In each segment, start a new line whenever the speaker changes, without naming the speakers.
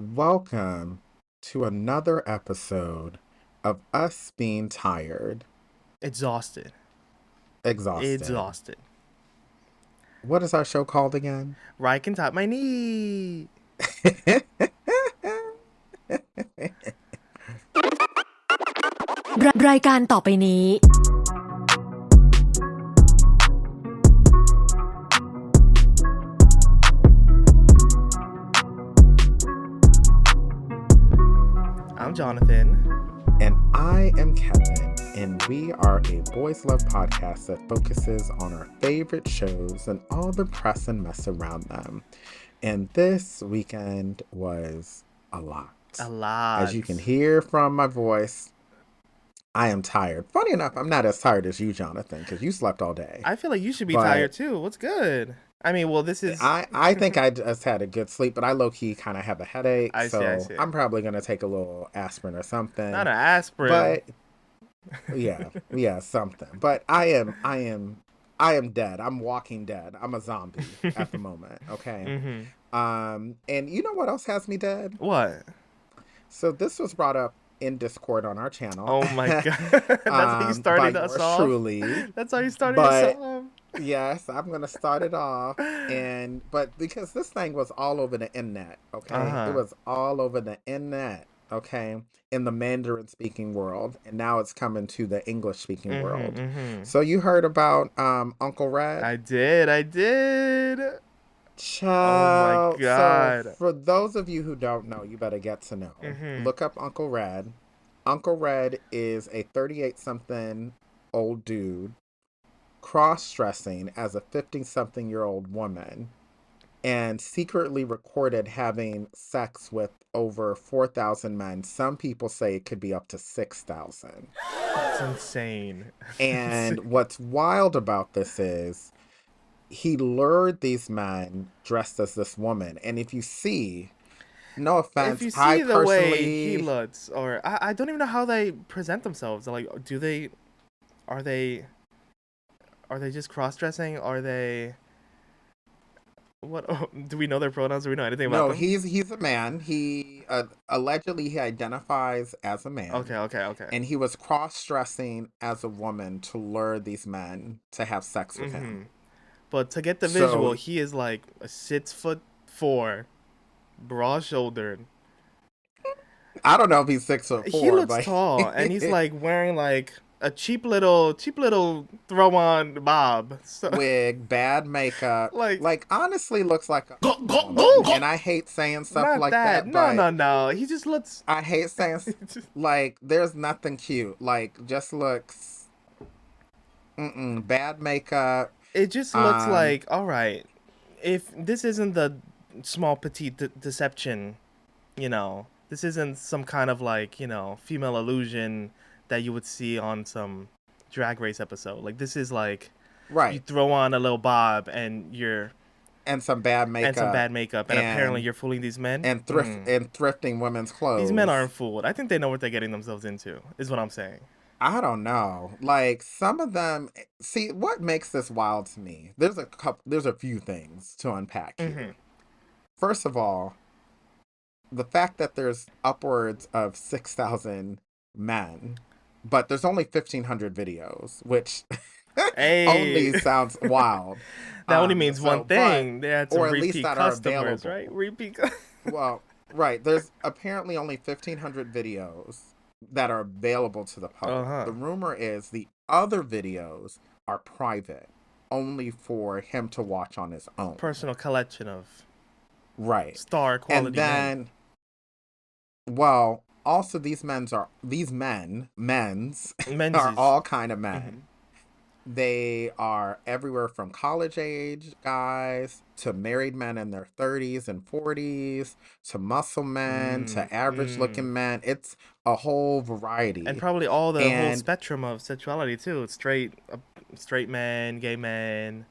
Welcome to another episode of us being tired,
Exhausted.
exhausted.
Exhausted.
What is our show called again?
RyCanTopMyKnee.
รายการต่อไปนี้
I'm Jonathan.
And I am Kevin, and we are a boys love podcast that focuses on our favorite shows and all the press and mess around them. And this weekend was a lot.
A lot.
As you can hear from my voice, I am tired. Funny enough, I'm not as tired as you, Jonathan, because you slept all day.
I feel like you should be
But
tired too. What's good? I mean, well, this is.
I think I just had a good sleep, but I low-key kind of have a headache,
I see.
so I'm probably gonna take a little aspirin or something.
Not an aspirin.
But yeah, something. But I am dead. I'm walking dead. I'm a zombie at the moment. Okay. And you know what else has me dead?
What?
So this was brought up in Discord on our channel.
Oh my god. That's how you started
by
us
yours
off.
truly.
That's how you started us off.
Yes, I'm gonna start it off, but because this thing was all over the internet, okay, it was all over the internet, okay, in the Mandarin speaking world, and now it's coming to the English speaking world. So you heard about Uncle Red?
I did.
Child.
Oh my god.
So for those of you who don't know, you better get to know. Look up Uncle Red. Uncle Red is a 38-something old dude cross-dressing as a 50-something-year-old woman and secretly recorded having sex with over 4,000 men. Some people say it could be up to 6,000.
That's insane.
And what's wild about this is he lured these men dressed as this woman. And if you see, no offense,
If you see
I
the
personally...
way he looks, or I don't even know how they present themselves. Like, are they just cross-dressing? Are they... What do we know their pronouns? Do we know anything about
No,
them?
he's a man. He allegedly he identifies as a man.
Okay.
And he was cross-dressing as a woman to lure these men to have sex with him.
But to get the visual, he is like a 6'4", broad-shouldered.
I don't know if he's 6'4".
He looks tall, and he's like wearing like a cheap little throw-on bob.
Wig, bad makeup, like honestly looks like a and I hate saying stuff
not
like
that.
but
No. He just looks.
I hate saying like there's nothing cute. Like just looks bad makeup.
It just looks like, all right, if this isn't the small petite deception, this isn't some kind of like, female illusion that you would see on some Drag Race episode. Like, this is like,
right,
you throw on a little bob and
some bad makeup
and apparently you're fooling these men
and thrifting women's clothes.
These men aren't fooled. I think they know what they're getting themselves into, is what I'm saying.
I don't know. Like some of them, see what makes this wild to me. There's a few things to unpack here. First of all, the fact that there's upwards of 6,000 men, but there's only 1,500 videos, which only sounds wild.
That only means one thing. They had some repeat customers, right?
Well, right. There's apparently only 1,500 videos that are available to the public. The rumor is the other videos are private, only for him to watch on his own.
Personal collection of
star quality
and then,
men. Well, also these men's are all kind of men. They are everywhere from college age guys to married men in their 30s and 40s to muscle men to average looking men. It's a whole variety.
And probably all the whole spectrum of sexuality too. Straight men, gay men,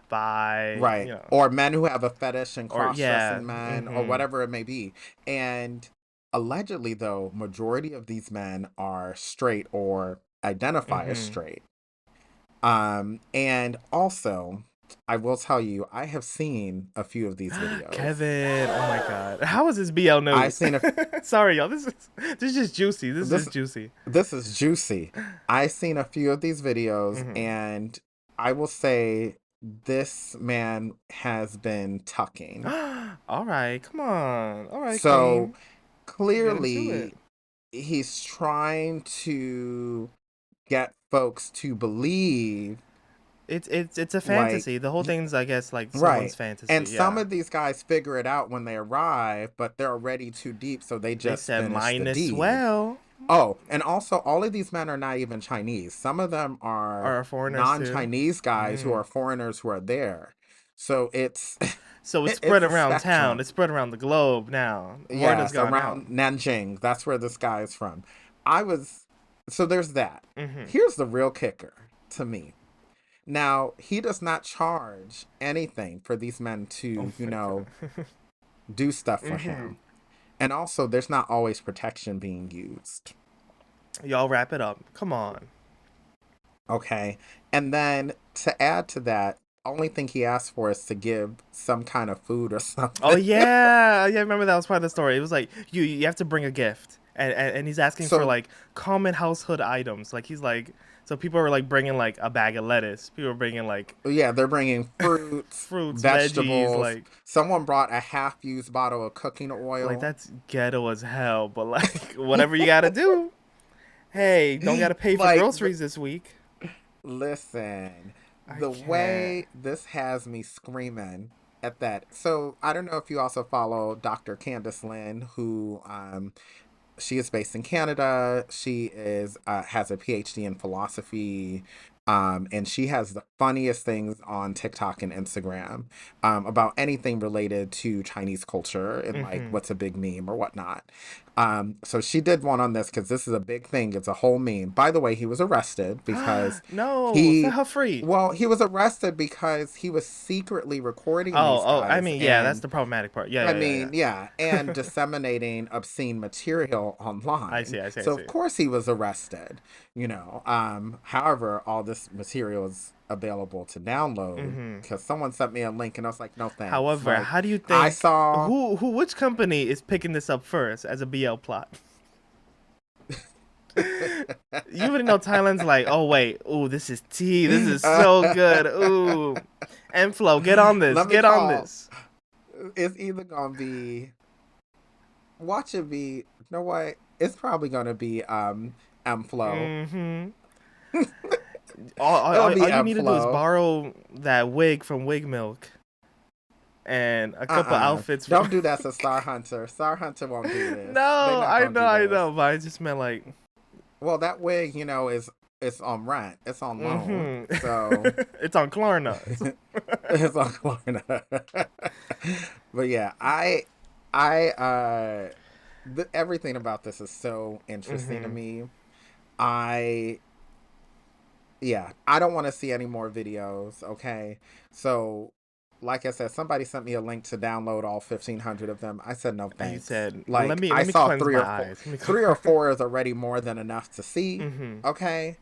bi.
Right. Or men who have a fetish and cross-dressing men or whatever it may be. And allegedly though, majority of these men are straight or identify as straight. And also I will tell you, I have seen a few of these videos.
Kevin, oh my God, how is this BL
I've
news?
seen a
Sorry, y'all. This is just juicy. This is
this
just juicy.
this is juicy. I've seen a few of these videos,
Mm-hmm.
and I will say this man has been tucking.
All right, come on. All right,
So
Queen, get into it.
clearly, he's trying to get folks to believe,
It's a
like,
fantasy. The whole thing's, I guess, like someone's
right.
fantasy.
And some
Yeah.
of these guys figure it out when they arrive, but they're already too deep, so they
They
just
said
finish the
mine as
deed.
well.
Oh, and also, all of these men are not even Chinese. Some of them are
Are foreigners too.
non-Chinese guys who
Mm.
are foreigners who are there. So it's
So it's
it's
spread
a
around town.
spectrum.
It's spread around the globe now. Word has
Yes,
gone out.
around Nanjing. That's where this guy is from. I was so there's that.
Mm-hmm.
Here's the real kicker to me. Now, he does not charge anything for these men
Oh
to,
my God.
do stuff for
Mm-hmm.
him. And also, there's not always protection being used.
Y'all wrap it up. Come on.
Okay. And then to add to that, only thing he asked for is to give some kind of food or
Oh
something.
yeah, yeah. Remember that was part of the story. It was like you have to bring a gift, and he's asking for
So,
like common household items. Like he's like, so people were like bringing like a bag of lettuce. People were bringing like
yeah, they're bringing fruits,
fruits, veggies.
vegetables. Someone brought a half-used bottle of cooking
Like
oil.
that's ghetto as hell. But like whatever you gotta do. Hey, don't gotta pay for
Like,
groceries this week.
listen,
I
the
can't.
way this has me screaming at that. So, I don't know if you also follow Dr. Candice Lynn, who she is based in Canada. She is has a PhD in philosophy, and she has the funniest things on TikTok and Instagram about anything related to Chinese culture and like
Mm-hmm.
what's a big meme or whatnot. So she did one on this because this is a big thing. It's a whole meme. By the way, he was arrested because
No, set
he.
her free.
Well, he was arrested because he was secretly recording these
I
guys
mean, yeah, that's
and
the problematic part. Yeah,
I
yeah, yeah,
mean, yeah, and
yeah.
disseminating obscene material
I
online.
see, I see, I
So of
see.
course he was arrested. However, all this material is available to download
Mm-hmm.
because someone sent me a link and I was like, no thanks.
However,
Like
how do you
I
think
saw
which company is picking this up first as a BL plot? You already know Thailand's like, oh wait, ooh, this is tea. This is so good. Ooh, and Flo, get on this.
let me
Get on
call
this.
it's either gonna be watch it be you know what? It's probably gonna be M Flow.
Mm-hmm. All,
It'll
all,
be
all you
M
need to do is
Flow.
borrow that wig from Wig Milk and a couple outfits from.
Don't do that to Star Hunter. Star Hunter won't do this. They're
No,
not gonna do
I
this.
know, but I just meant like,
Well, that wig, is it's on rent. It's on loan.
mm-hmm.
So
It's on Klarna.
it's on Klarna. But yeah, everything about this is so interesting to
Mm-hmm.
me. I I don't want to see any more videos, okay? So, like I said, somebody sent me a link to download all 1,500 of them. I said no
And you
thanks.
said, let
Like
me
I
let me
saw
cleanse
three
my
or four.
eyes. Let me.
3 or 4 is already more than enough to see,
Mm-hmm.
okay?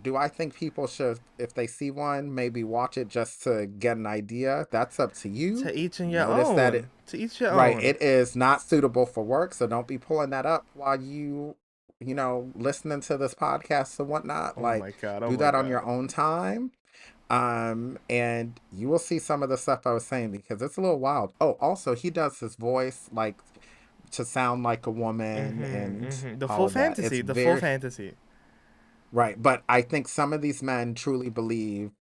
Do I think people should, if they see one, maybe watch it just to get an idea? That's up to you.
To each and your
Notice that
own. To each your
right,
own.
it is not suitable for work, so don't be pulling that up while listening to this podcast and whatnot.
Oh
Like,
my god. Oh
do
my
that on your
god.
own time. And you will see some of the stuff I was saying because it's a little wild. Oh, also, he does his voice like to sound like a woman
Mm-hmm.
and
Mm-hmm. The
all
full
of that. It's
fantasy. The full
very
fantasy.
right. But I think some of these men truly believe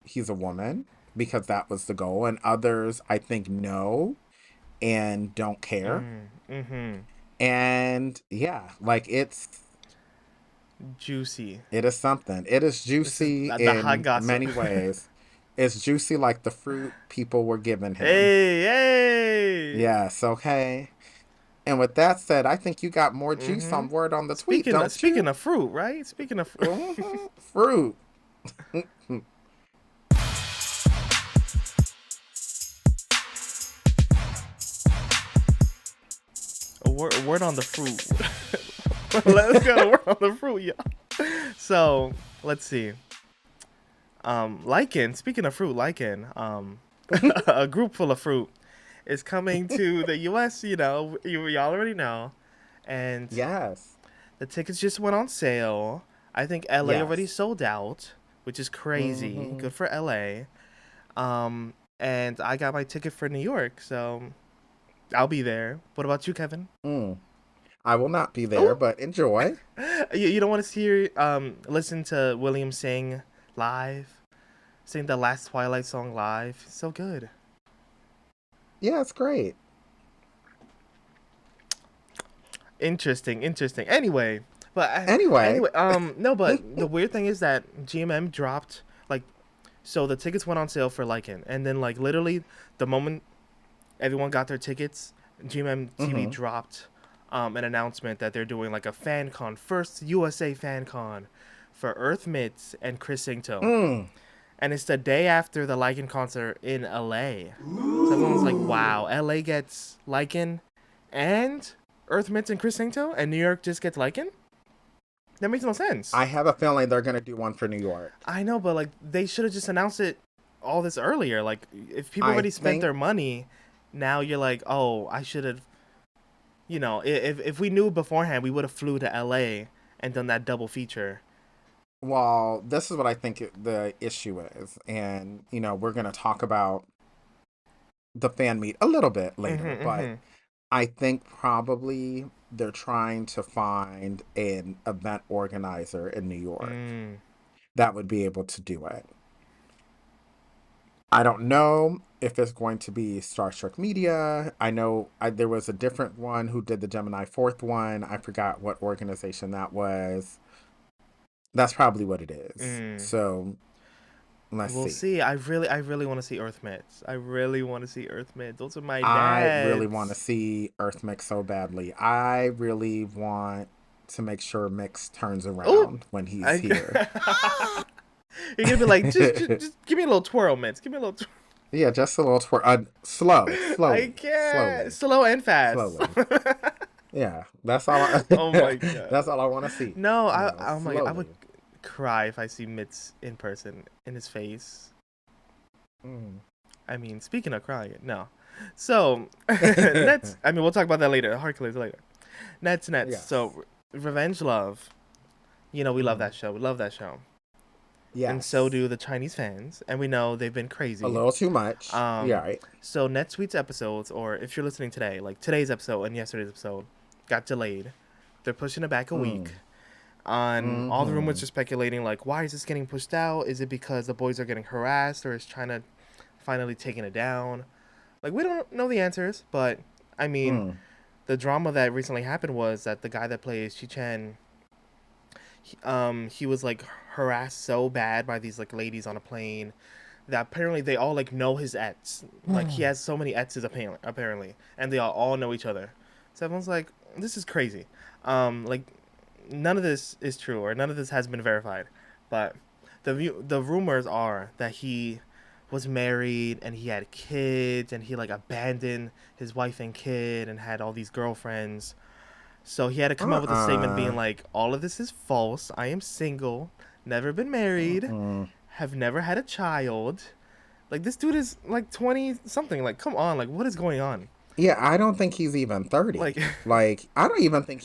he's a woman because that was the goal, and others I think know and don't care.
Mm-hmm.
And yeah, like
Juicy.
it is something. It is
This is
juicy
the hot
in
gossip.
many ways. It's juicy like the fruit people were giving him.
Hey, hey.
Yes, okay. And with that said, I think you got more juice
Mm-hmm.
on word on the tweet,
Speaking
don't
speaking
you?
of fruit, right? Speaking of fruit.
Fruit.
A word on the fruit. Let's go. A word on the fruit, y'all. So let's see. Lycan, speaking of fruit, Lycan, a group full of fruit is coming to the U.S. Y'all already know, and
Yes.
the tickets just went on sale. I think L.A. already
Yes.
sold out, which is crazy.
Mm-hmm.
Good for L.A. And I got my ticket for New York, so I'll be there. What about you, Kevin?
Mm. I will not be there,
Oh,
but enjoy.
you don't want to see listen to William sing live, sing the last Twilight song live. So good.
Yeah, it's great.
Interesting, interesting. Anyway,
Anyway.
anyway, no, but the weird thing is that GMM dropped like so the tickets went on sale for Lycan, and then like literally the moment everyone got their tickets, GMM TV
Mm-hmm.
dropped an announcement that they're doing like a fan con, first USA fan con for Earth Mitts and Chris Singto.
Mm.
And it's the day after the Lycan concert in LA. So everyone's like, wow, LA gets Lycan and Earth Mitts and Chris Singto, and New York just gets Lycan? That makes no sense.
I have a feeling they're gonna do one for New York.
I know, but like they should have just announced it all this earlier. Like if people
I
already spent
think
their money, now you're like, oh, I should have. If we knew beforehand, we would have flew to LA and done that double feature.
well, this is what I think the issue is, and we're gonna talk about the fan meet a little bit later,
Mhm,
but
mhm.
I think probably they're trying to find an event organizer in New York
Mm.
that would be able to do it. I don't know if it's going to be Star Trek Media. I know there was a different one who did the Gemini Fourth one. I forgot what organization that was. That's probably what it is.
Mm.
So let's
We'll
see.
see. I really want to see Earth Mitts. I really want to see Earth Mitts. Those are my
I really want to
dads.
see Earth Mix so badly. I really want to make sure Mix turns
Oh,
around when he's
I.
here.
You're gonna be like, just give me a little twirl, Mitts. Give me a little.
Yeah, just a little
I can't. Slow and fast.
slowly. Yeah, that's all.
Oh my
That's
god.
all I want to see.
No, oh my god, I would
Slowly.
cry if I see Mitts in person in his face.
Mm.
I mean, speaking of crying, no. So, Nets. I mean, we'll talk about that later. Hercules later. Nets.
Yes.
So, Revenge Love. We love
Mm.
that show. We love that show, and so
Yes.
do the Chinese fans. And we know they've been
A
crazy.
little too much. Yeah.
Um,
Right.
so NetSuite's episodes, or if you're listening today, like today's episode and yesterday's episode, got delayed. They're pushing it back a week.
Mm.
On all the
Mm-hmm.
rumors are speculating, like, why is this getting pushed out? Is it because the boys are getting harassed, or is China finally taking it down? Like, we don't know the answers, but I mean,
Mm.
the drama that recently happened was that the guy that plays Chi Chen, he was like harassed so bad by these like ladies on a plane that apparently they all like know his ex. Like he has so many exes apparently, and they all know each other. So everyone's like, this is crazy. Like none of this is true or none of this has been verified, but the rumors are that he was married and he had kids and he like abandoned his wife and kid and had all these girlfriends. So he had to come out with a statement being
Uh-uh.
like, all of this is false. I am single, never been married,
Mm-mm.
have never had a child. Like this dude is like 20 something. Like come on, like what is going on?
Yeah, I don't think he's even 30.
Like
Like, I don't even think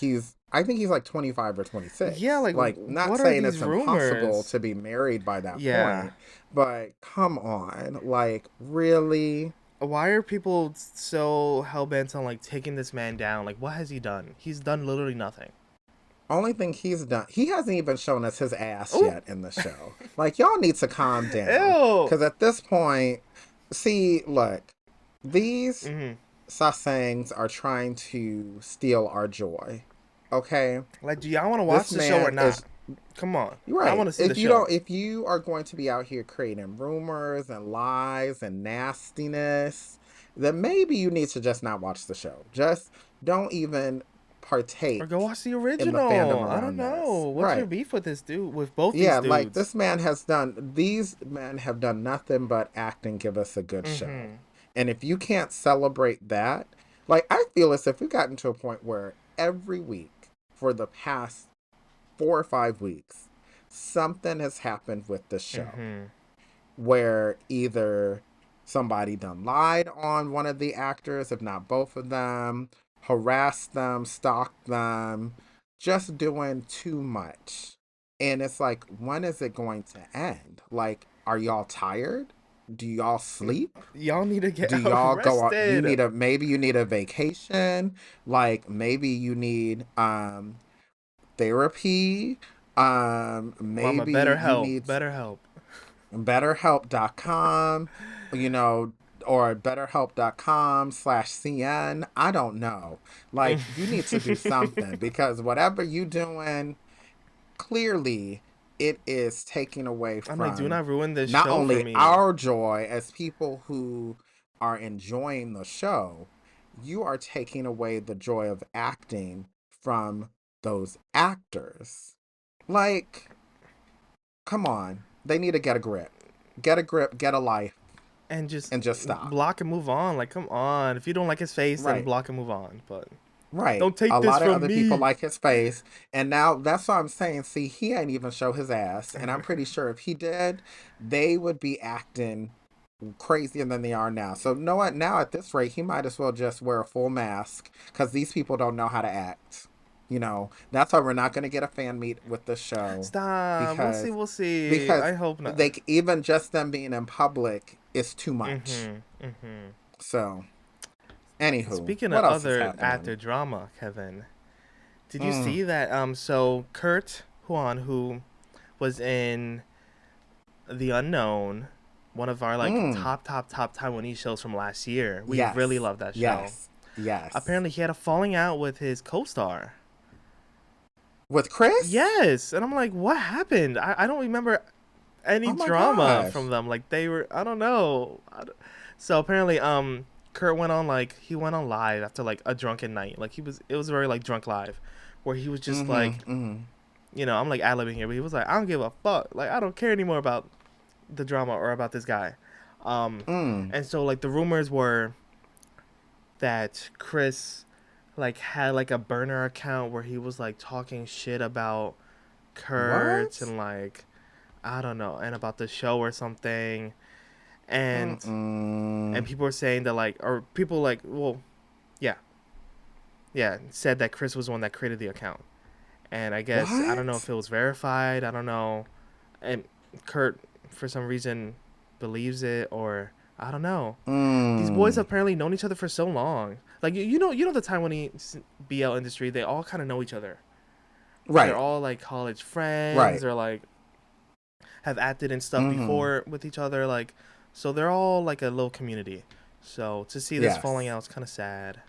I think he's like 25 or
yeah,
26.
like
Like, not
what are
saying
these
it's impossible
rumors?
to be married by that
Yeah.
point, but come on. Like, really?
Why are people so hell bent on like taking this man down? Like what has he done? He's done literally nothing.
Only thing he's done, he hasn't even shown us his ass
Oh,
yet in the show. Like, y'all need to calm down.
ew.
Because at this point, see, look, these
Mm-hmm.
sasangs are trying to steal our joy. Okay?
Like, do y'all want to watch
This
the show or
man
not?
is
Come on, I
right.
want to see the show.
If you are going to be out here creating rumors and lies and nastiness, then maybe you need to just not watch the show. Just don't even
Or go
partake
watch the
in the fandom
original. I don't
around this.
know. What's your
Right.
beef with this dude? With both these
Yeah, like
dudes?
this man has done, these men have done nothing but act and give us a good show.
Mm-hmm.
And if you can't celebrate that, like I feel as if we've gotten to a point where every week for the past 4 or 5 weeks, something has happened with the show.
Mm-hmm.
where either somebody done lied on one of the actors, if not both of them, harassed them, stalked them, just doing too much. And it's like, when is it going to end? Like, are y'all tired? Do y'all sleep?
Y'all need to get
Do y'all go out? You
arrested.
need a, maybe you need a vacation. Like, maybe you need therapy.
Mama,
Maybe
better
you
help.
need
Better help.
betterhelp.com, you know, or betterhelp.com/cn. I don't know. Like, you need to do something, because whatever you doing, clearly it is taking away
I'm like, do
from
not ruin this
not
show for
only
me.
our joy as people who are enjoying the show, you are taking away the joy of acting from those actors. Like, come on. They need to get a grip. Get a grip, get a life,
And just
and just stop.
block and move on. Like, come on. If you don't like his face, then
Right.
block and move on. But
Right.
don't take
A
this
lot of
from
other people
me.
like his face. And now that's what I'm saying. See, he ain't even show his ass. And I'm pretty sure if he did, they would be acting crazier than they are now. So, you know what? Now at this rate, he might as well just wear a full mask, because these people don't know how to act. You know, that's why we're not going to get a fan meet with the show,
Stop. We'll see.
because
We'll see.
because
I hope not.
they, even just them being in public is too much.
Mm-hmm.
So, anywho,
Speaking of
what else is
other
happening?
actor drama, Kevin, did you
Mm,
see that? So Kurt Huan, who was in The Unknown, one of our like
mm.
top Taiwanese shows from last year. We really
Yes,
love that show.
yes, yes.
Apparently, he had a falling out with his co-star.
With Chris?
Yes, and I'm like, what happened? I don't remember any
Oh my
drama from
gosh.
them. Like they were, I don't know. So apparently, Kurt went on like he went on live after like a drunken night. Like it was very like drunk live, where he was just
Mm-hmm,
like,
mm-hmm.
I'm like ad libbing here, but he was like, I don't give a fuck. Like I don't care anymore about the drama or about this guy. Um,
Mm.
and so like the rumors were that Chris like had like a burner account where he was like talking shit about Kurt
What?
and like I don't know and about the show or something and
Mm-mm.
people were saying that like or people like well yeah said that Chris was the one that created the account and I guess I don't know if
What?
it was verified I don't know and Kurt for some reason believes it or I don't know. These boys have
Mm.
apparently known each other for so long. Like you know the Taiwanese BL industry, they all kind of know each other. They're
Right,
all like college friends
right.
or like have acted in stuff
Mm-hmm.
before with each other. Like, so they're all like a little community. So to see this falling
Yes.
out is kind of sad.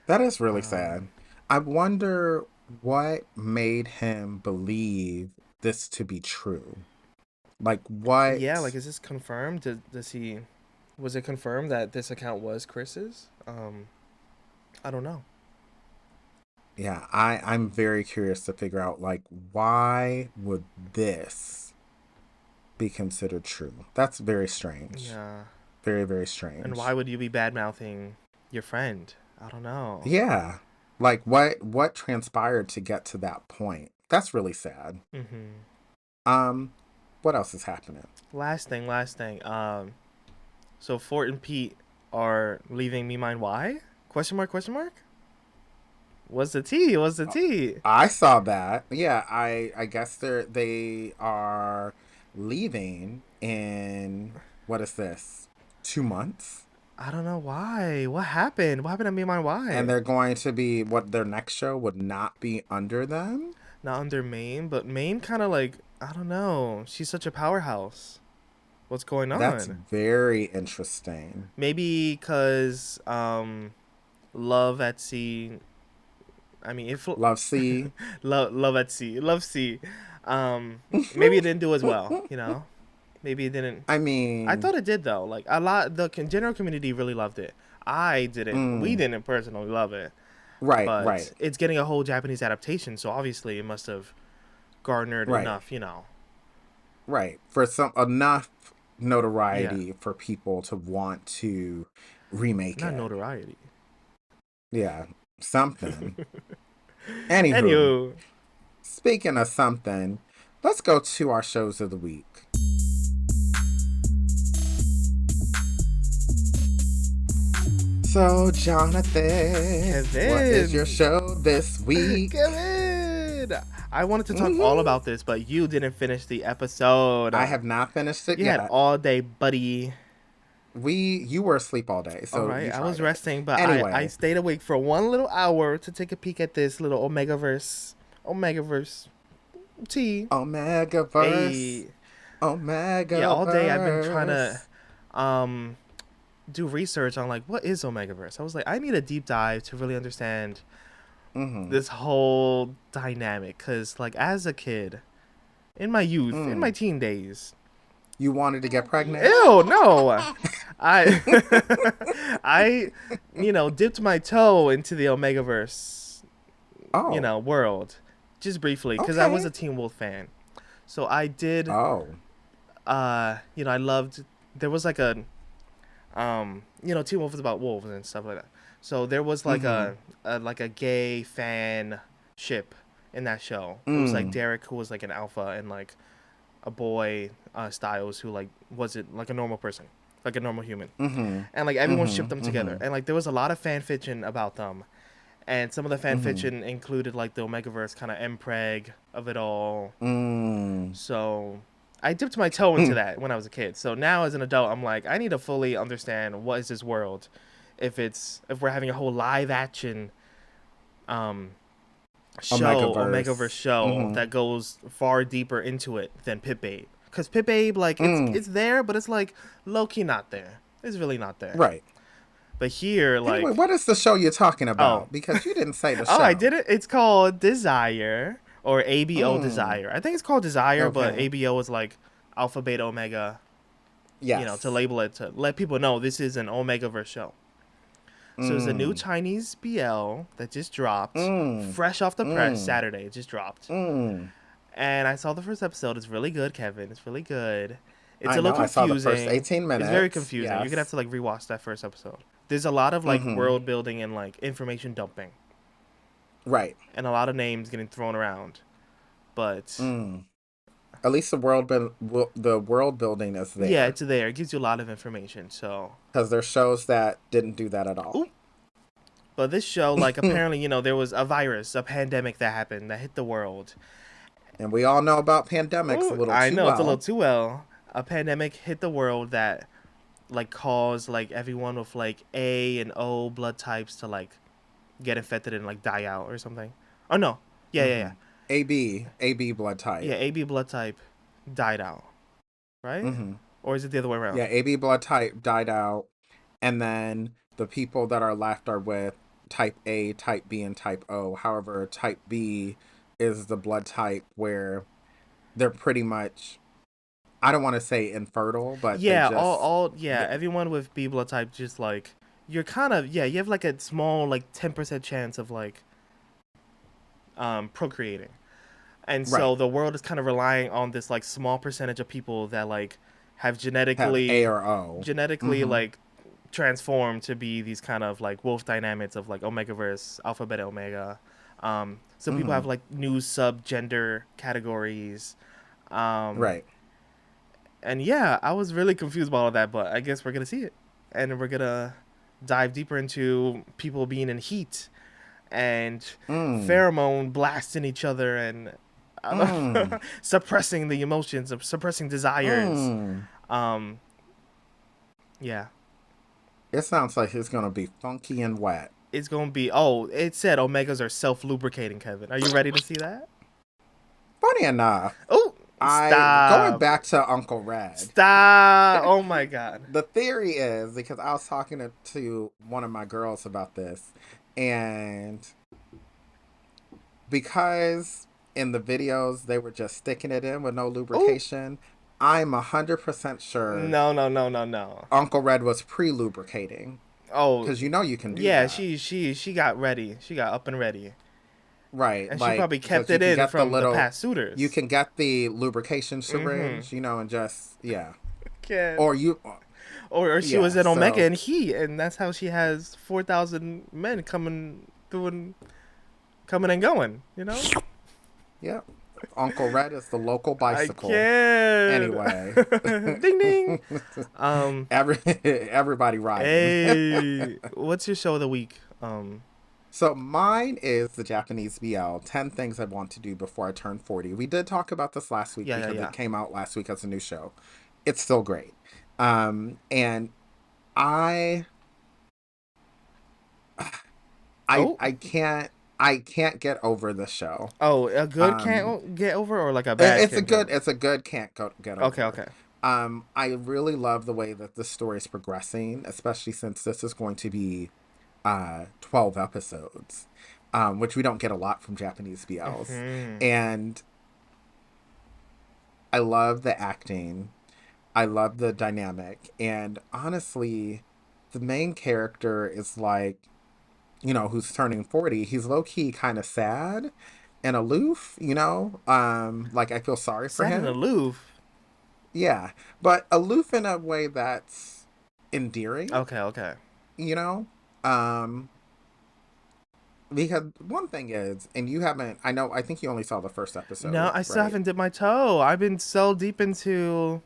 That is really
Um,
sad. I wonder what made him believe this to be true. Like,
yeah, like
what?
is this confirmed? Does he? Was it confirmed that this account was Chris's? I don't know.
Yeah, I'm very curious to figure out, like, why would this be considered true? That's very strange.
Yeah,
Very, very
and
strange.
why would you be bad mouthing your friend? I don't know.
Yeah. Like, what transpired to get to that point? That's really sad.
Mm-hmm.
Um, what else is happening?
Last thing. So Fort and Pete are leaving Me Mind Why? Question mark? Question mark? What's the tea? What's the
Uh,
tea?
I saw that. Yeah, I guess they are leaving in, what is this? 2 months?
I don't know why. What happened? What happened to Me Mind
And
Why?
they're going to be, what, their next show would not be under them?
Not under Maine, but Maine kind of like I don't know. She's such a powerhouse. What's going
That's
on?
very interesting.
Maybe because Love at Sea. I mean, if
Love C.
Love at Sea, Love Sea. Maybe it didn't do as well. Maybe it didn't.
I
I
mean,
thought it did though. Like a lot, the general community really loved it. I didn't. We
mm,
didn't personally love it,
right,
but
right,
it's getting a whole Japanese adaptation, so obviously it must have garnered
right,
enough.
right. For some enough
Yeah,
notoriety for people to want to remake
not
it.
notoriety.
Yeah, something. Anywho,
Anywho,
speaking of something, let's go to our shows of the week. So, Jonathan, what is your
Kevin.
show this week?
Kevin. I wanted to talk all about this, but you didn't finish the episode.
I have not finished it
You
yet.
had all day, buddy.
You were asleep all day, so
All right,
you
I
tried
was
it.
resting, but
Anyway,
I stayed awake for 1 little hour to take a peek at this little Omegaverse T.
Omegaverse,
A Yeah, all day I've been trying to
Omegaverse.
do research on like what is Omegaverse. I was like, I need a deep dive to really understand
Mm-hmm.
this whole dynamic, because like as a kid, in my youth, in my teen days,
You wanted to get pregnant?
ew, no, I I dipped my toe into the Omegaverse
Oh,
world just briefly, because I was
okay.
a Teen Wolf fan. So I did
Oh,
I loved, there was like a Teen Wolf is about wolves and stuff like that. So there was like
mm-hmm.
a gay fan ship in that show. It was like
Mm,
Derek, who was like an alpha, and like a boy, Styles, who like wasn't like a normal person, like a normal human.
mm-hmm.
And like everyone shipped them
Mm-hmm.
together.
Mm-hmm.
And like there was a lot of fan fiction about them. And some of the fan
Mm-hmm.
fiction included like the Omegaverse kind of impreg of it all.
Mm.
So I dipped my toe into that when I was a kid. So now as an adult, I'm like, I need to fully understand what is this world. If we're having a whole live action um Omegaverse
Omegaverse.
show
Mm-hmm.
that goes far deeper into it than Pit Babe. Because Pit Babe, like
Mm.
it's there, but it's like low key not there. It's really not there.
Right.
But here,
Anyway,
like,
what is the show you're talking
oh,
about? Because you didn't say the
oh, I
show.
did it. It's called Desire, or ABO
Mm.
Desire. I think it's called Desire, but
Okay.
ABO is like Alpha Beta Omega. To
Yes.
label it, to let people know this is an Omegaverse show. So it's a new
Mm.
Chinese BL that just dropped,
Mm.
fresh off the press.
Mm.
Saturday, it just dropped,
Mm.
and I saw the first episode. It's really good, Kevin. It's really good. It's
I
a
know.
little
I saw the first
confusing.
18
It's very
minutes.
confusing. You're gonna have
Yes.
to like rewatch that first episode. There's a lot of like
Mm-hmm.
world building and like information dumping,
Right.
and a lot of names getting thrown around. But
Mm. At least the world building is
yeah,
there.
it's there. It gives you a lot of information. So,
Because there's shows that didn't do that at all.
ooh. But this show, like, apparently, there was a virus, a pandemic that happened that hit the world.
And we all know about pandemics a
Ooh,
little
I
too
know it's a little
well.
too well. A pandemic hit the world that, like, caused like everyone with like A and O blood types to like get infected and like die out or something. Oh no,
Mm-hmm. AB blood type.
yeah. AB blood type died out, right?
Mm-hmm.
Or is it the other way around?
Yeah, AB blood type died out, and then the people that are left are with type A, type B, and type O. However, type B is the blood type where they're pretty much, I don't want to say infertile, but they
Yeah,
just,
yeah. Everyone with B blood type just like you're kind of, yeah. You have like a small like 10% chance of like procreating. And
right,
so the world is kind of relying on this like small percentage of people that like have
have A or O.
genetically
Mm-hmm.
like transformed to be these kind of like wolf dynamics of like Omegaverse, Alpha Beta Omega. Some people
Mm-hmm.
have like new subgender categories. Um,
Right.
and yeah, I was really confused about all that, but I guess we're gonna see it, and we're gonna dive deeper into people being in heat and
Mm.
pheromone blasting each other and
Mm.
suppressing the emotions of suppressing desires.
Mm.
Um, yeah,
It sounds like it's gonna be funky and wet.
it's gonna be. Oh, it said omegas are self-lubricating. Kevin, are you ready to see that?
Funny enough,
Oh,
going
stop,
back to Uncle Red.
stop! Oh my god.
The theory is because I was talking to one of my girls about this, and because in the videos they were just sticking it in with no
Oh,
lubrication, I'm 100% sure
no, no, no, no, no.
Uncle Red was pre-lubricating
Oh,
because you can do
yeah.
that,
She got ready. She got up and ready,
right?
and she
Like
probably kept
because you
it
can
in
get the
from the
little,
past
you
suitors.
can get the lubrication
Mm-hmm.
syringe, and just
Yeah.
or you,
Or she
yeah.
was in Omega
So
and he, and that's how she has 4,000 men coming and going. You know.
yeah. Uncle Red is the local
I
bicycle.
can't.
Anyway,
Ding ding. Um.
everybody riding.
Hey, what's your show of the week?
So mine is the Japanese BL, 10 things I want to do before I turn 40. We did talk about this last week
Yeah, yeah,
because
yeah.
it came out last week as a new show. It's still great. And I I
Oh,
I can't I can't get over the show.
oh, a good
Um
can't get over, or like a bad can't get over?
it's a good can't get
Okay,
over.
okay.
I really love the way that the story is progressing, especially since this is going to be 12 episodes, which we don't get a lot from Japanese BLs.
Mhm.
And I love the acting. I love the dynamic. And honestly, the main character is like, who's turning 40. He's low key kind of sad and aloof, like I feel sorry for
Sad and
him.
aloof.
Yeah. But aloof in a way that's endearing,
Okay, okay.
you know? Um, because one thing is, and you haven't, I think you only saw the first
No,
episode,
I still
right?
haven't dipped my toe. I've been so deep into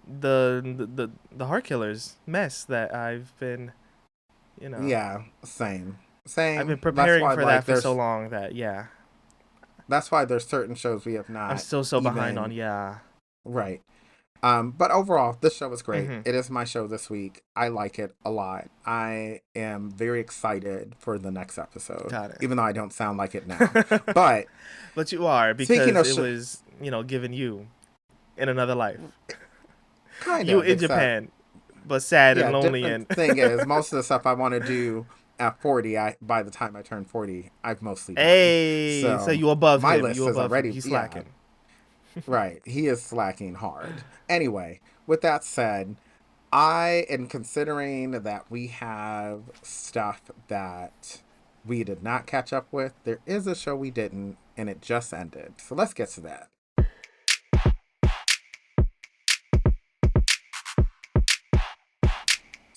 the heart killers mess that I've been, you know,
Yeah, same.
I've been
Same.
preparing for that for so long that yeah,
That's why there's certain shows we have
I'm
not
still so behind on
even
yeah.
right. But overall, this show is great.
Mhm.
It is my show this week. I like it a lot. I am very excited for the next episode,
Got
even though I don't sound like it now. But
But you are
speaking
because
of
it was, given you in another life.
kind
You
of,
in
except
Japan, but sad and
yeah,
lonely
different
and
thing is most of the stuff I want to do at 40, I by the time I turn 40, I've mostly done.
hey, so
So
you above
my
him. You
list is
above him.
already
He's
yeah,
slacking.
right. He is slacking hard. Anyway, with that said, I am considering that we have stuff that we did not catch up with. There is a show we didn't, and it just ended. So let's get to that.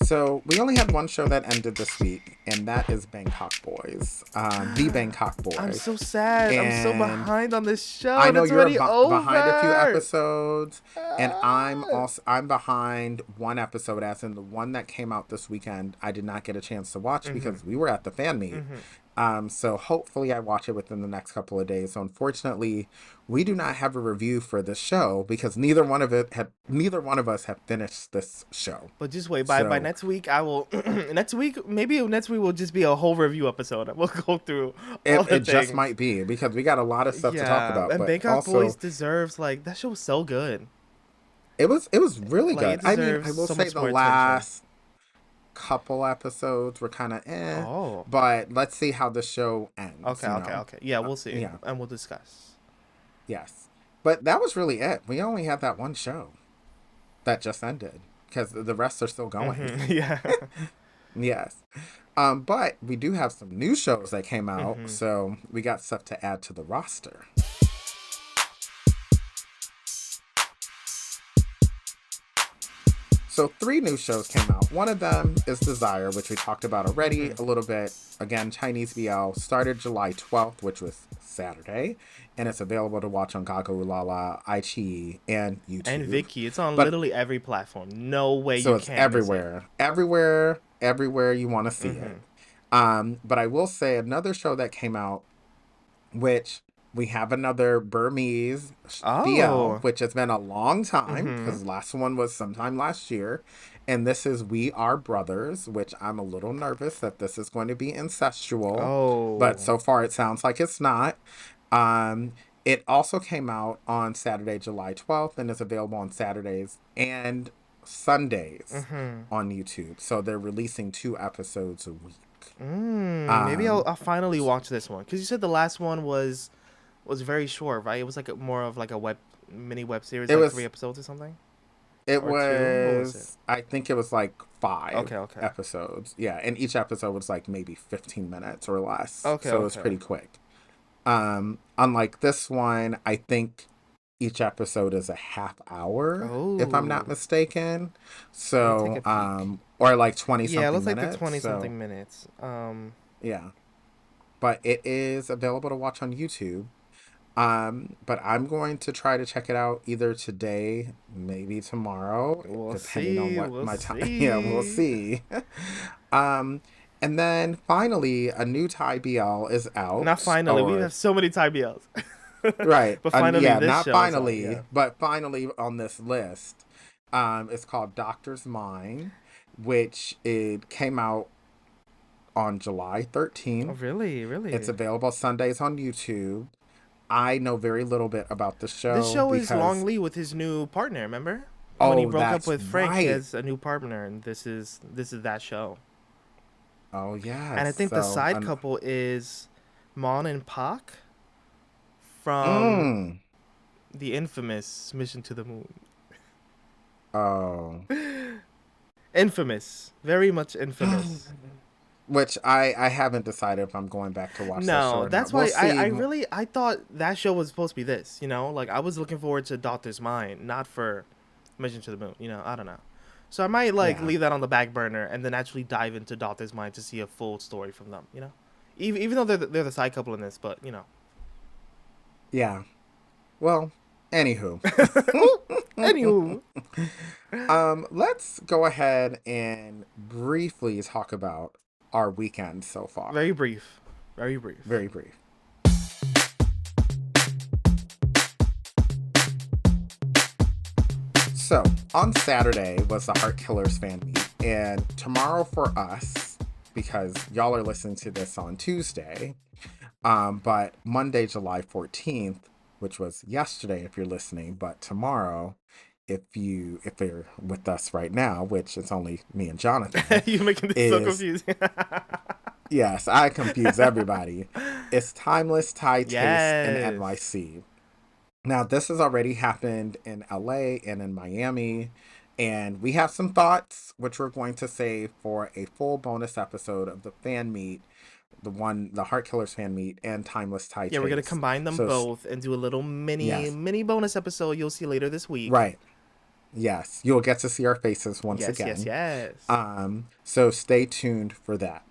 So we only had one show that ended this week, and that is Bangkok Boys, the Bangkok
I'm
Boy.
so sad. I'm so
And
behind on this
I
show.
know
That's
you're
already
behind a few
over.
episodes, and
Ah.
I'm behind one episode, as in the one that came out this weekend. I did not get a chance to watch
Mhm.
because we were at the fan meet.
Mhm.
So hopefully I watch it within the next couple of days. So unfortunately, we do not have a review for this show because neither one of us have finished this show.
But just wait. By
So
next week, I will. Next week, maybe next week will just be a whole review episode. We'll go through all the
it just
things.
might be because we got a lot of stuff to talk
Yeah,
about,
and
but
Bangkok Boys
also
deserves like that show was so good.
it was really
Like
good.
it
I mean,
deserves
I will
so
say
much
the
more attention.
last couple episodes were kind of
Oh,
but let's see how the show ends,
okay, okay, okay. Yeah, we'll see,
Yeah,
and we'll discuss.
yes. But that was really it. We only had that one show that just ended because the rest are still going.
Yeah.
Yes. But we do have some new shows that came out,
hmm
so we got stuff to add to the roster. So three new shows came out. One of them is Desire, which we talked about already
hmm
a little bit. Again, Chinese BL started July 12th, which was Saturday, and it's available to watch on Gaga Ulala, IYKYK, and
And
YouTube.
Vicky, it's on
But
literally every platform. No way
so
you
it's
can't miss it.
everywhere, everywhere you want to see it.
hmm
But I will say another show that came out, which we have another Burmese BL,
Oh.
which has been a long time
hmm
because the last one was sometime last year. And this is We Are Brothers, which I'm a little nervous that this is going to be incestual, but
Oh.
so far it sounds like it's not. Um, it also came out on Saturday, July 12th, and is available on Saturdays and Sundays
hmm
on YouTube. So they're releasing 2 episodes a week.
Maybe
Um,
I'll finally watch this one because you said the last one was very short, right? It was like more of like a mini web series,
it
like three
was
episodes or something,
It
or two. What was it?
was, I think it was like five
Okay, okay,
episodes. Yeah, and each episode was like maybe 15 minutes or less.
okay,
So it was
okay.
pretty quick. Unlike this one, I think each episode is a half hour, if I'm not
Oh,
mistaken.
let me take
So,
a peek.
or like 20
Yeah, it
something
looks like the
minutes.
20
So,
something minutes.
yeah. But it is available to watch on YouTube. But I'm going to try to check it out either today, maybe tomorrow,
We'll
depending on
see.
what
We'll
my time. Yeah, we'll
see.
see. um, and then finally, a new Thai BL is
Not
out,
finally. We
or
have so many Thai BLs.
right,
But finally,
yeah,
this
not
show is out. Yeah.
finally, but finally on this list. It's called Doctor's Mind, which it came out on July
Oh,
13th.
really?
It's
Really?
available Sundays on YouTube. I know very little bit about the
This
show
show is Long
because,
Lee with his new partner. Remember when he
oh,
broke up
that's
with Frank? He
right.
has a new partner, and this is that show.
Oh,
And I
yes.
think the
So,
side couple is Mon and Pak from
mm,
the infamous Mission to the Moon.
oh,
Infamous, very much infamous.
which I haven't decided if I'm going back to watch that show
No,
or not.
that's
We'll
why I
see.
really I thought that show was supposed to be this. Like I was looking forward to Doctor's Mind, not for Mission to the Moon. I don't know. So I might like
Yeah,
leave that on the back burner and then actually dive into Doctor's Mind to see a full story from them. Even though they're the side couple in this, but
yeah. Well, anywho,
Anywho,
let's go ahead and briefly talk about our weekend so far.
very brief, very brief.
Very brief. So, on Saturday was the Heart Killers fan meet, and tomorrow for us, because y'all are listening to this on Tuesday, but Monday, July 14th, which was yesterday if you're listening, but tomorrow, if you're with us right now, which it's only me and Jonathan,
You're making this so
is
confusing.
yes, I confuse everybody. It's Timeless Thai Taste in
Yes.
NYC. Now, this has already happened in LA and in Miami, and we have some thoughts, which we're going to save for a full bonus episode of the fan meet, the Heart Killers fan meet, and Timeless Thai
Yeah, we're gonna
Taste.
combine them
So,
both and do a little mini
yes,
mini bonus episode you'll see later this week.
right, yes, you'll get to see our faces once
Yes, yes,
again.
yes.
So stay tuned for that.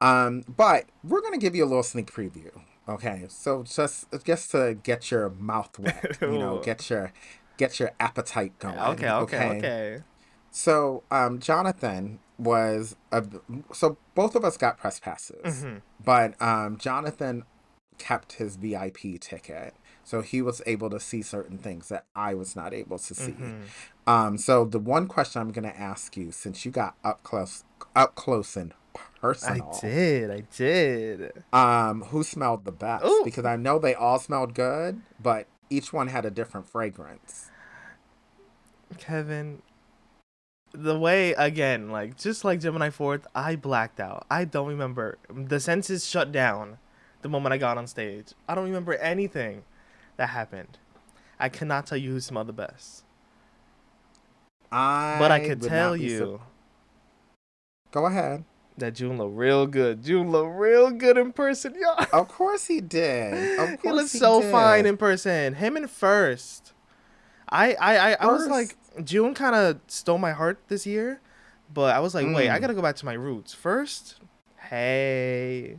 But we're gonna give you a little sneak preview. Okay, so just to get your mouth wet,
Ooh.
get your appetite
Okay,
going.
okay,
Okay,
okay.
so Jonathan so both of us got press passes,
Mm-hmm.
but Jonathan kept his VIP ticket, so he was able to see certain things that I was not able to see.
Mm-hmm.
So the one question I'm gonna ask you, since you got up close and
I
personal,
did, I did.
who smelled the best?
Oh,
Because I know they all smelled good, but each one had a different fragrance.
Kevin. The way again, like just like Gemini 4th, I blacked out. I don't remember. The senses shut down the moment I got on stage. I don't remember anything that happened. I cannot tell you who smelled the best. But I
I
could
would
tell
not
you
Go ahead.
that June looked real good. June looked real good in person, y'all.
Of course he did. Of
He looked
course he
so fine
did.
in person. Him in first. I was
First,
like, June kind of stole my heart this year, but I was like, wait, I
mm,
gotta go back to my roots. First, hey,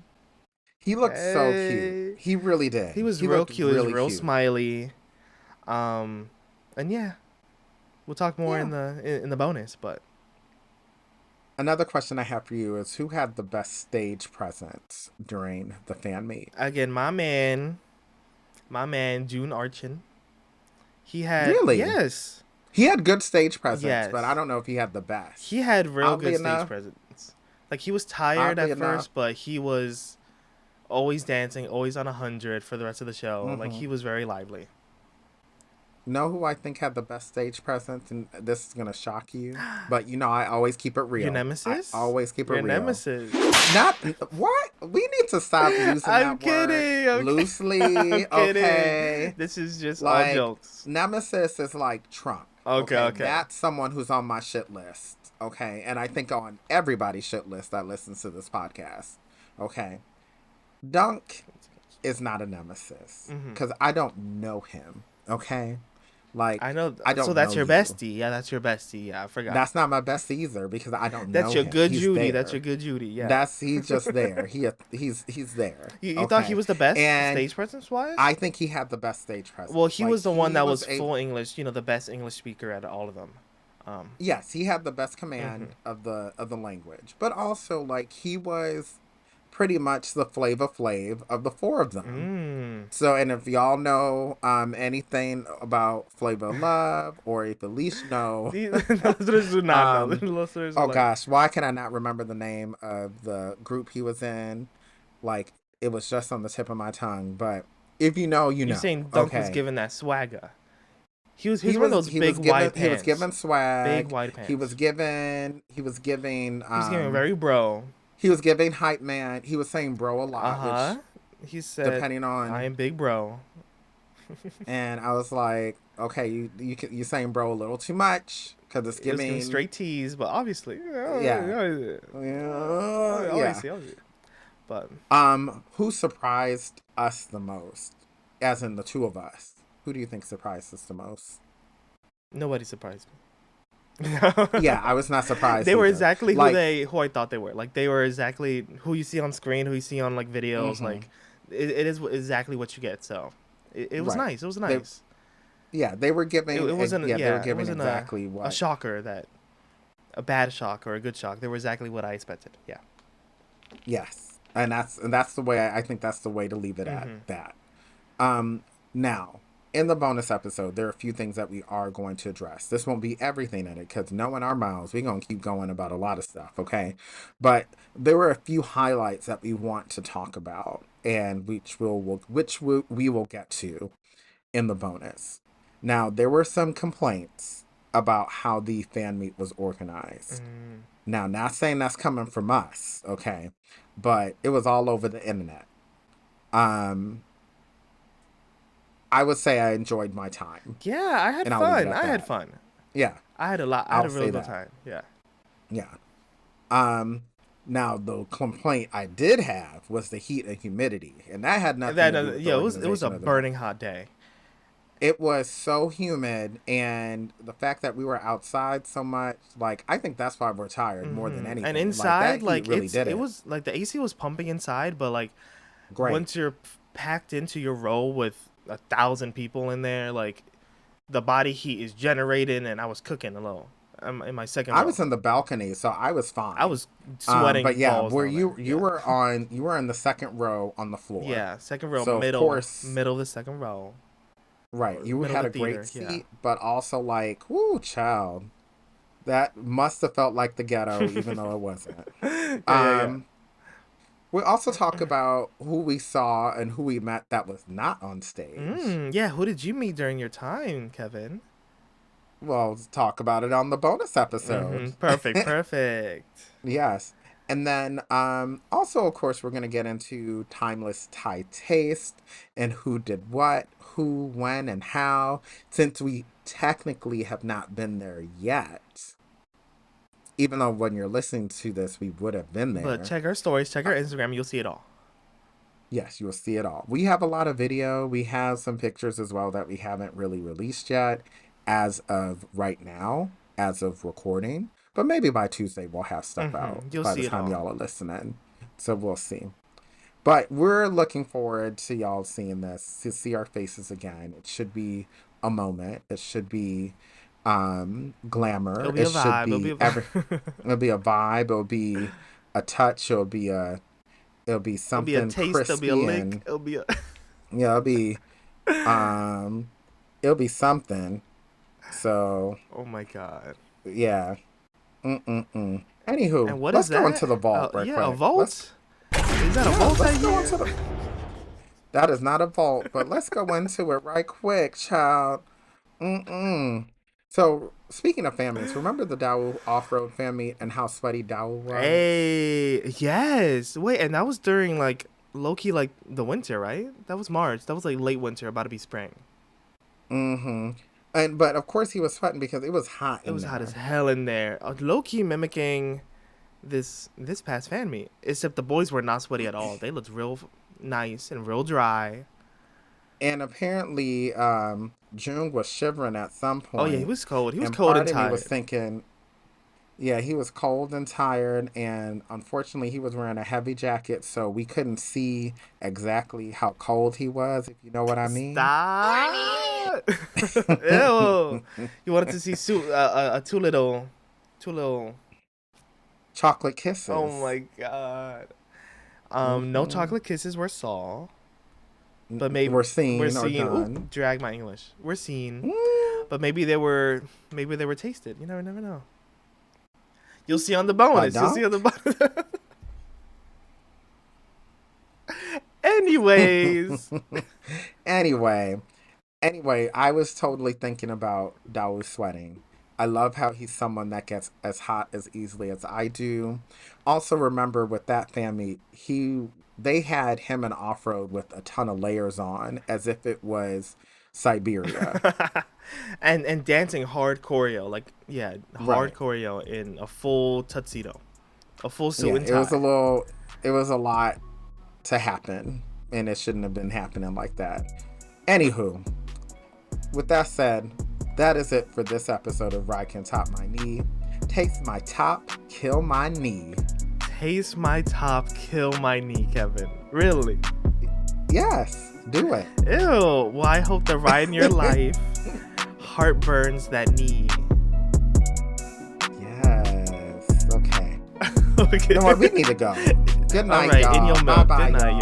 he looked so cute.
hey.
He really did.
He was
He
real
looked
cute. He was
really
real
cute.
smiley. Um, and yeah, we'll talk more
Yeah.
in the bonus. But
Another question I have for you is who had the best stage presence during the fan meet?
again, my man, June Archin. He had
Really?
yes,
He had good stage presence, but I
yes.
don't know if he had the best.
He had real
Oddly
good stage
enough,
presence. Like he was tired
oddly
at
enough,
first, but he was always dancing, always on 100 for the rest of the show. Like
hmm
he was very lively.
know who I think had the best stage presence, and this is gonna shock you, but I always keep it
Your
real. I
nemesis?
always keep it
Your
real.
nemesis.
Not what? We need to stop using
I'm
that word
kidding. I'm
loosely,
kidding.
okay?
This is just all
Like
jokes.
nemesis is like Trump,
Okay,
okay?
okay.
That's someone who's on my shit list, okay? And I think on everybody's shit list that listens to this podcast, okay? Dunk is not a nemesis
Mm-hmm.
because I don't know him, okay?
I
Like,
know.
I
So
don't
that's
know
your
you.
bestie. Yeah, that's your bestie. Yeah, I forgot.
That's not my best either because I don't
That's
know
your
him.
good
He's
Judy. That's your
there.
good Judy. Yeah.
He's just there. He's there.
You thought he
Okay.
was the best
And
stage presence wise?
I think he had the best stage
Well,
presence.
he
Like
was the one
he
that
was
was
a
full English. You know, the best English speaker out of all of them. Um.
yes, he had the best
Mhm.
command of the language. But also like he was pretty much the Flava Flav of the four of them.
Mm.
So, and if y'all know anything about Flavor Love, or if at least know,
The listeners do not know. The
um,
listeners are
oh
like,
gosh, why can I not remember the name of the group he was in? Like, it was just on the tip of my tongue. But if you know, you
you're
know.
saying Dunk was
Okay,
given that swagger. He was wearing those big wide
he was
pants.
given
Big
swag.
wide pants. He was giving very bro.
He was giving hype man. He was saying bro a
Uh
lot, which
huh. He said,
depending
"I
on,
am big bro."
and I was like, okay, you saying bro a little too much because it's
It was giving
giving,
straight tees, but obviously,
yeah, yeah.
obviously. But
Who surprised us the most? As in the two of us. Who do you think surprised us the most?
nobody surprised
Yeah,
me.
I was not surprised
They were
either.
exactly
Like,
who I thought they were. Like they were exactly who you see on screen, who you see on like videos.
mm-hmm,
Like it is exactly what you get. So it was
right.
nice. It was
They,
nice.
yeah, they were
It,
giving,
it wasn't
yeah, they were
yeah. It
giving
wasn't
exactly
a
what,
shocker that a bad shock or a good shock. They were exactly what I expected. Yeah.
yes, and that's the way I think that's the way to leave it at
Mhm.
that. Now, in the bonus episode, there are a few things that we are going to address. This won't be everything in it because knowing our mouths, we're going to keep going about a lot of stuff, okay? But there were a few highlights that we want to talk about, and we will get to in the bonus. Now, there were some complaints about how the fan meet was organized.
Mm.
Now, not saying that's coming from us, okay? But it was all over the internet. Um, I would say I enjoyed my time,
Yeah, I had
and I'll leave it
fun.
at
I had
that.
fun.
Yeah,
I had a lot. I had
I'll
a really
say
good
that.
time. Yeah.
Yeah. Um, Now the complaint I did have was the heat and humidity, and that had
And
nothing
then
to do with the
yeah, it was a
organization of the night.
burning hot day.
It was so humid, and the fact that we were outside so much, like I think that's why we're tired more than
And
anything. Like that
inside,
heat
like
really did
it
it.
was like the AC was pumping inside, but like
Great.
once you're packed into your row with 1,000 people in there, like the body heat is generated, and I was cooking alone. I'm in my second
I
row.
was in the balcony, so I was
I
fine.
was sweating
But yeah,
balls
where
down there.
you
Yeah,
were on, you were in the second row on the floor.
yeah, second row,
So of course,
middle of the second row,
right,
or
you
middle of
had
the
a great
theater. Yeah.
seat, but also like, whoo, child, that must have felt like the ghetto, even though it wasn't.
Yeah, yeah.
Um, we also talk about who we saw and who we met that was not on stage.
Yeah. Who did you meet during your time, Kevin?
Well, talk about it on the bonus episode.
Perfect, perfect.
Yes. And then also, of course, we're going to get into timeless Thai taste and who did what, who, when, and how, since we technically have not been there yet. Even though when you're listening to this, we would have been
But
there.
check our stories, check our Instagram, you'll see it all.
Yes, you'll see it all. We have a lot of video. We have some pictures as well that we haven't really released yet as of right now, as of recording. But maybe by Tuesday we'll have stuff out
You'll
by
see
the
it
time
all.
y'all are listening. So we'll see. But we're looking forward to y'all seeing this, to see our faces again. It should be a moment. It should be
It'll
glamour.
be
It
a
should
vibe. It'll be
be
a vibe.
it'll be a vibe. It'll be a touch. It'll be
It'll be a
something
taste. It'll be a
crispy
lick.
and
It'll be a.
yeah, um it'll be something. So
Oh my god.
yeah. Anywho,
And what is
let's go
that?
into the vault right
Yeah, a
quick. Let's
vault. Is that a
yeah,
vault I
let's go
hear?
into the that is not a vault, but let's go into it right quick, child. Mm-mm. So speaking of fan meets, remember the Daewoo off-road fan meet and how sweaty Daewoo was?
Hey, yes. Wait, and that was during like low key like the winter, right? That was March. That was like late winter, about to be spring.
Mm-hmm. And but of course he was sweating because it was hot
It
in
was hot as
there.
hell in there. Low key mimicking this past fan meet, except the boys were not sweaty at all. They looked real nice and real dry.
And apparently, Jung was shivering at some
Oh yeah, he
point,
was cold. He was
and
cold and
part of me was
tired.
thinking, yeah, he was cold and tired, and unfortunately, he was wearing a heavy jacket, so we couldn't see exactly how cold he was, if you know what I mean.
Stop. Ew. You wanted to see two little.
Chocolate
Oh
kisses.
my god. No
Hmm.
chocolate kisses were saw, but maybe
Were
we're
seen or
seeing. Oop,
done.
drag my English. We're seeing,
Mm,
but maybe they were tasted. You never know. You'll see on the
I
bonus. You'll see on the
don't.
bonus. Anyways.
Anyway, I was totally thinking about Dawu sweating. I love how he's someone that gets as hot as easily as I do. Also, remember with that family, they had him in off road with a ton of layers on, as if it was Siberia.
And dancing hard choreo, like yeah, hard
Right.
choreo in a full tuxedo, a full suit
Yeah,
and tie.
it was a lot to happen, and it shouldn't have been happening like that. Anywho, with that said, that is it for this episode of Ride Can Top My Knee. Taste my top, kill my knee.
Taste my top, kill my knee, Kevin. Really?
Yes, do it.
Ew. Well, I hope the ride in your life heartburns that knee.
Yes. Okay. You
Okay.
know what? We need to go. Good
All
night,
right. In
y'all.
your
Bye
milk.
bye,
Good night,
y'all.